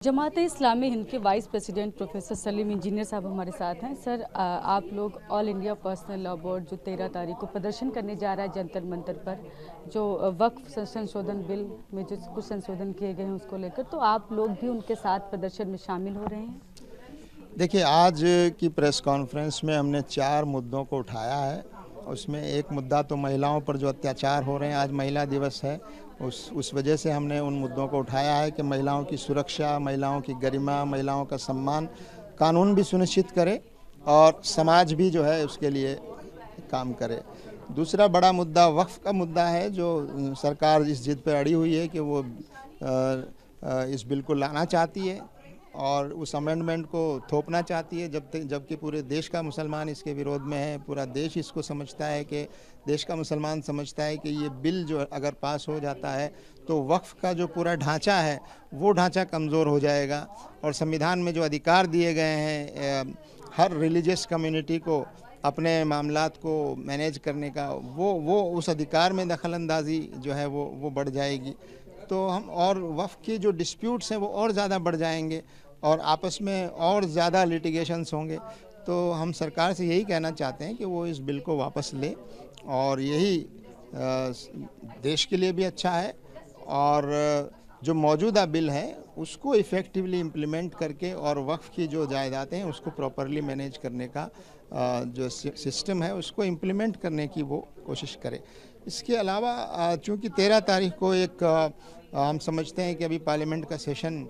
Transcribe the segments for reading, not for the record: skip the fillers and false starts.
जमात-ए इस्लामी हिंद के vice president professor Salim engineer साहब हमारे साथ हैं। सर, आप लोग all India personal law board जो 13 तारीख को प्रदर्शन करने जा रहा है जंतर मंतर पर, जो वक्फ संशोधन बिल में जो कुछ संशोधन किए गए हैं उसको लेकर, तो आप लोग भी उनके साथ प्रदर्शन में शामिल हो रहे हैं? देखिए, आज की प्रेस कॉन्फ्रेंस में हमने 4 मुद्दों को उठाया है। उसमें एक मुद्दा तो महिलाओं पर जो अत्याचार हो रहे हैं, आज महिला दिवस है, उस वजह से हमने उन मुद्दों को उठाया है कि महिलाओं की सुरक्षा, महिलाओं की गरिमा, महिलाओं का सम्मान कानून भी सुनिश्चित करे और समाज भी जो है उसके लिए काम करे। दूसरा बड़ा मुद्दा वक्फ का मुद्दा है, जो सरकार इस जिद पर अड़ी हुई है कि वो इस बिल को लाना चाहती है और उस अमेंडमेंट को थोपना चाहती है, जबकि पूरे देश का मुसलमान इसके विरोध में है। पूरा देश इसको समझता है कि देश का मुसलमान समझता है कि ये बिल जो अगर पास हो जाता है तो वक्फ का जो पूरा ढांचा है वो ढांचा कमज़ोर हो जाएगा और संविधान में जो अधिकार दिए गए हैं हर रिलीजियस कम्युनिटी को अपने मामलात को मैनेज करने का, वो उस अधिकार में दखल अंदाज़ी जो है वो बढ़ जाएगी। तो हम और वक्फ के जो डिस्प्यूट्स हैं वो और ज़्यादा बढ़ जाएंगे और आपस में और ज़्यादा लिटिगेशंस होंगे। तो हम सरकार से यही कहना चाहते हैं कि वो इस बिल को वापस ले और यही देश के लिए भी अच्छा है और जो मौजूदा बिल है उसको इफ़ेक्टिवली इम्प्लीमेंट करके और वक्फ की जो जायदादें हैं उसको प्रॉपरली मैनेज करने का जो सिस्टम है उसको इम्प्लीमेंट करने की वो कोशिश करे। इसके अलावा चूँकि 13 तारीख को एक हम समझते हैं कि अभी पार्लियामेंट का सेशन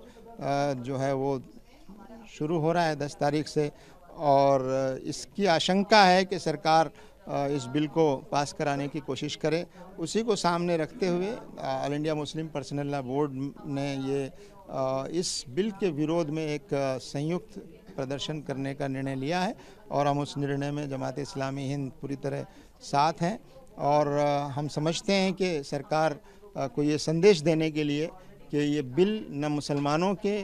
जो है वो शुरू हो रहा है 10 तारीख से और इसकी आशंका है कि सरकार इस बिल को पास कराने की कोशिश करे। उसी को सामने रखते हुए all India Muslim personal law board ने ये इस बिल के विरोध में एक संयुक्त प्रदर्शन करने का निर्णय लिया है और हम उस निर्णय में जमात-ए इस्लामी हिंद पूरी तरह साथ हैं और हम समझते हैं कि सरकार को ये संदेश देने के लिए कि ये बिल न मुसलमानों के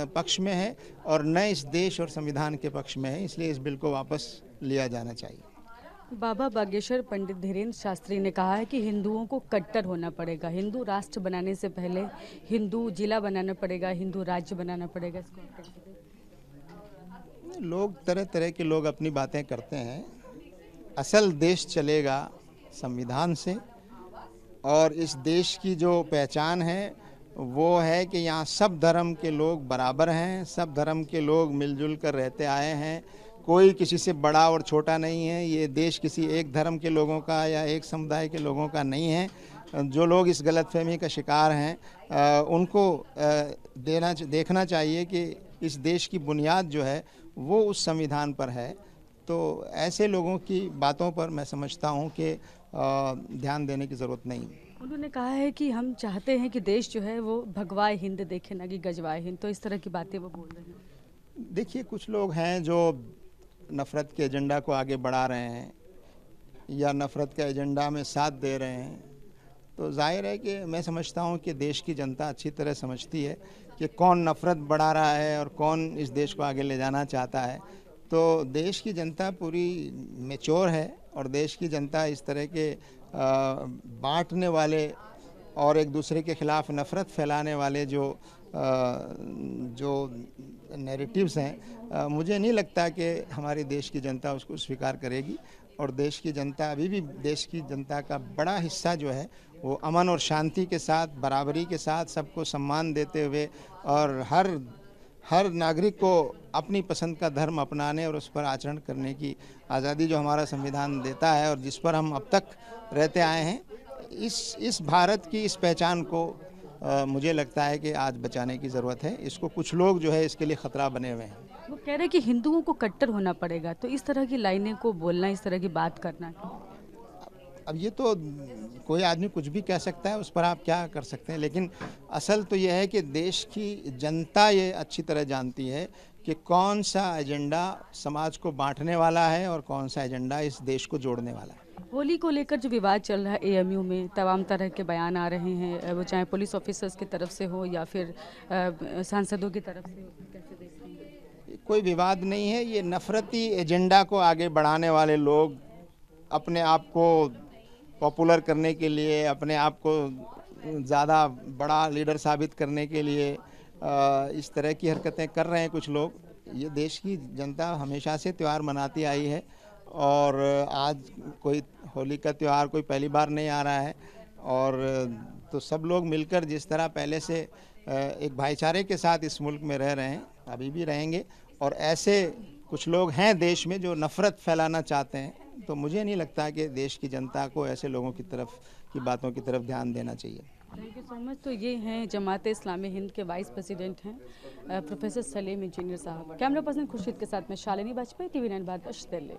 पक्ष में है और न इस देश और संविधान के पक्ष में है, इसलिए इस बिल को वापस लिया जाना चाहिए। बाबा बागेश्वर पंडित धीरेन्द्र शास्त्री ने कहा है कि हिंदुओं को कट्टर होना पड़ेगा, हिंदू राष्ट्र बनाने से पहले हिंदू जिला बनाना पड़ेगा, हिंदू राज्य बनाना पड़ेगा। इसको लोग तरह तरह के लोग अपनी बातें करते हैं। असल देश चलेगा संविधान से और इस देश की जो पहचान है वो है कि यहाँ सब धर्म के लोग बराबर हैं, सब धर्म के लोग मिलजुल कर रहते आए हैं, कोई किसी से बड़ा और छोटा नहीं है। ये देश किसी एक धर्म के लोगों का या एक समुदाय के लोगों का नहीं है। जो लोग इस गलतफहमी का शिकार हैं उनको देखना चाहिए कि इस देश की बुनियाद जो है वो उस संविधान पर है। तो ऐसे लोगों की बातों पर मैं समझता हूँ कि ध्यान देने की ज़रूरत नहीं। उन्होंने कहा है कि हम चाहते हैं कि देश जो है वो भगवाए हिंद देखे, ना कि गजवाए हिंद, तो इस तरह की बातें वो बोल रहे हैं। देखिए, कुछ लोग हैं जो नफ़रत के एजेंडा को आगे बढ़ा रहे हैं या नफ़रत के एजेंडा में साथ दे रहे हैं, तो जाहिर है कि मैं समझता हूँ कि देश की जनता अच्छी तरह समझती है कि कौन नफ़रत बढ़ा रहा है और कौन इस देश को आगे ले जाना चाहता है। तो देश की जनता पूरी मैच्योर है और देश की जनता इस तरह के बांटने वाले और एक दूसरे के ख़िलाफ़ नफ़रत फैलाने वाले जो नैरेटिव्स हैं, मुझे नहीं लगता कि हमारे देश की जनता उसको स्वीकार करेगी और देश की जनता अभी भी देश की जनता का बड़ा हिस्सा जो है वो अमन और शांति के साथ, बराबरी के साथ, सबको सम्मान देते हुए और हर नागरिक को अपनी पसंद का धर्म अपनाने और उस पर आचरण करने की आज़ादी जो हमारा संविधान देता है और जिस पर हम अब तक रहते आए हैं, इस भारत की इस पहचान को मुझे लगता है कि आज बचाने की ज़रूरत है। इसको कुछ लोग जो है इसके लिए ख़तरा बने हुए हैं। वो कह रहे हैं कि हिंदुओं को कट्टर होना पड़ेगा, तो इस तरह की लाइनें को बोलना, इस तरह की बात करना, अब ये तो कोई आदमी कुछ भी कह सकता है, उस पर आप क्या कर सकते हैं। लेकिन असल तो यह है कि देश की जनता ये अच्छी तरह जानती है कि कौन सा एजेंडा समाज को बांटने वाला है और कौन सा एजेंडा इस देश को जोड़ने वाला है। होली को लेकर जो विवाद चल रहा है एएमयू में, तमाम तरह के बयान आ रहे हैं, वो चाहे पुलिस ऑफिसर्स की तरफ से हो या फिर सांसदों की तरफ से हो, कैसे देख रहे हैं? कोई विवाद नहीं है, ये नफरती एजेंडा को आगे बढ़ाने वाले लोग अपने आप को पॉपुलर करने के लिए, अपने आप को ज़्यादा बड़ा लीडर साबित करने के लिए इस तरह की हरकतें कर रहे हैं कुछ लोग। ये देश की जनता हमेशा से त्यौहार मनाती आई है और आज कोई होली का त्यौहार कोई पहली बार नहीं आ रहा है। और तो सब लोग मिलकर जिस तरह पहले से एक भाईचारे के साथ इस मुल्क में रह रहे हैं, अभी भी रहेंगे। और ऐसे कुछ लोग हैं देश में जो नफ़रत फैलाना चाहते हैं, तो मुझे नहीं लगता कि देश की जनता को ऐसे लोगों की तरफ की बातों की तरफ ध्यान देना चाहिए। Thank you so much. तो ये हैं जमात इस्लामी हिंद के वाइस प्रेसिडेंट हैं प्रोफेसर सलीम इंजीनियर साहब। कैमरा पर्सन खुर्शीद के साथ में शालिनी वाजपेयी, TV9 भारत, दिल्ली।